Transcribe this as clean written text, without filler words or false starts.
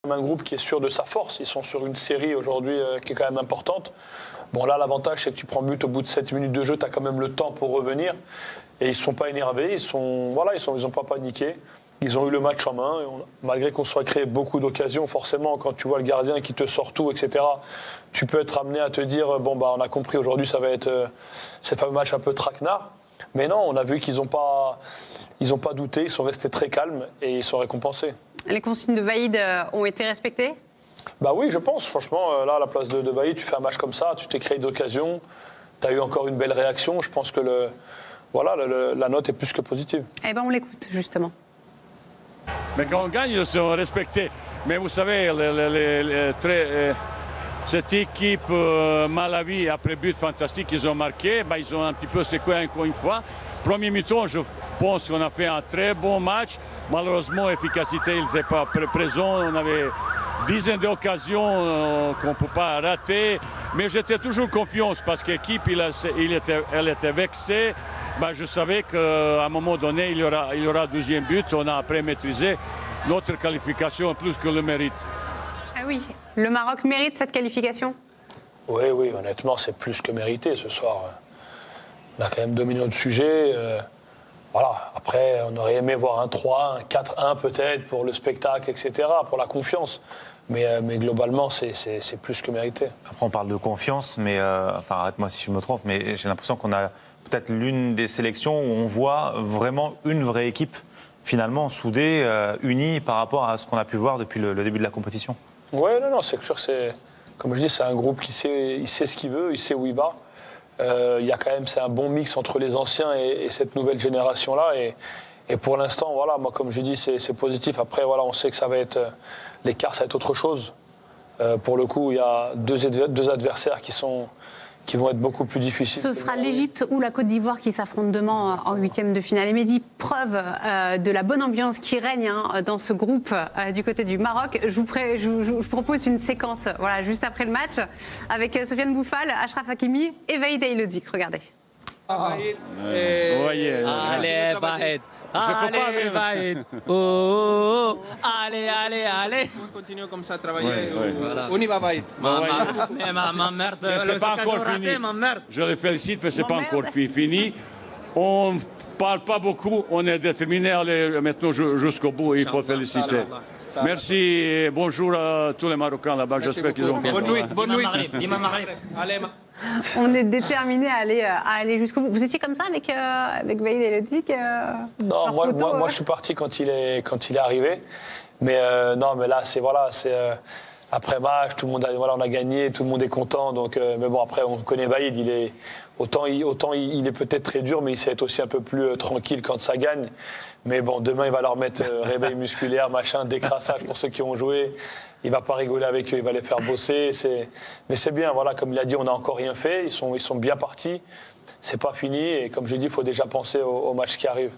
Un groupe qui est sûr de sa force. Ils sont sur une série aujourd'hui qui est quand même importante. Bon, là, l'avantage, c'est que tu prends but au bout de 7 minutes de jeu, tu as quand même le temps pour revenir. Et ils ne sont pas énervés, ils n'ont pas paniqué. Ils ont eu le match en main. Malgré qu'on soit créé beaucoup d'occasions, forcément, quand tu vois le gardien qui te sort tout, etc., tu peux être amené à te dire, bon, bah, on a compris, aujourd'hui, ça va être ce fameux match un peu traquenard. Mais non, on a vu qu'ils n'ont pas douté, ils sont restés très calmes et ils sont récompensés. Les consignes de Vaïd ont été respectées ? Bah oui, je pense. Franchement, là, à la place de Vaïd, tu fais un match comme ça, tu t'es créé d'occasions, tu as eu encore une belle réaction. Je pense que la note est plus que positive. Eh bien, on l'écoute, justement. Mais quand on gagne, ils sont respectés. Mais vous savez, cette équipe Malawi, après but fantastique qu'ils ont marqué, ils ont un petit peu secoué encore une fois. Premier mi-temps, je pense qu'on a fait un très bon match. Malheureusement, l'efficacité, il n'était pas présent. On avait dizaines d'occasions qu'on ne peut pas rater. Mais j'étais toujours confiance parce que l'équipe, elle était vexée. Je savais qu'à un moment donné, il y aura deuxième but. On a après maîtrisé notre qualification plus que le mérite. Ah oui, le Maroc mérite cette qualification ? Oui, honnêtement, c'est plus que mérité ce soir. On a quand même dominé notre sujet. Voilà. Après, on aurait aimé voir un 3, un 4-1 peut-être pour le spectacle, etc., pour la confiance. Mais globalement, c'est plus que mérité. Après, on parle de confiance, mais arrête-moi si je me trompe, mais j'ai l'impression qu'on a peut-être l'une des sélections où on voit vraiment une vraie équipe, finalement, soudée, unie par rapport à ce qu'on a pu voir depuis le début de la compétition. Oui, non, c'est sûr, comme je dis, c'est un groupe qui sait ce qu'il veut, il sait où il va. C'est un bon mix entre les anciens et cette nouvelle génération-là. Et pour l'instant, voilà, moi, comme je dis, c'est positif. Après, voilà, on sait que ça va être l'écart, ça va être autre chose. Pour le coup, il y a deux adversaires qui vont être beaucoup plus difficiles. Ce sera l'Égypte ou la Côte d'Ivoire qui s'affrontent demain en huitième de finale. Et Mehdi, preuve de la bonne ambiance qui règne dans ce groupe du côté du Maroc. Je vous propose une séquence juste après le match avec Sofiane Bouffal, Achraf Hakimi et Vaïd Aïlodi. Regardez. Voyez. Allez, Vaïd. Allez, Vaïd. Oh, allez. On continue comme ça à travailler. Voilà. On y va, Vaïd. Ma merde, c'est pas encore fini. Je les félicite, mais c'est pas encore fini. On ne parle pas beaucoup, on est déterminé à aller maintenant jusqu'au bout et il faut féliciter. Merci et bonjour à tous les Marocains là-bas. J'espère qu'ils ont bien. Bonne nuit. Allez, On est déterminés à aller jusqu'au bout. Vous étiez comme ça avec Vaïd Aïlodi Non, moi je suis parti quand il est arrivé. Mais là c'est après match, tout le monde on a gagné, tout le monde est content. Donc mais bon, après on connaît Vaïd, autant il est peut-être très dur, mais il sait être aussi un peu plus tranquille quand ça gagne. Mais bon, demain il va leur mettre réveil musculaire, machin, décrassage pour ceux qui ont joué. Il va pas rigoler avec eux, il va les faire bosser. Mais c'est bien, voilà, comme il a dit, on n'a encore rien fait. Ils sont bien partis. C'est pas fini et comme j'ai dit, il faut déjà penser au match qui arrive.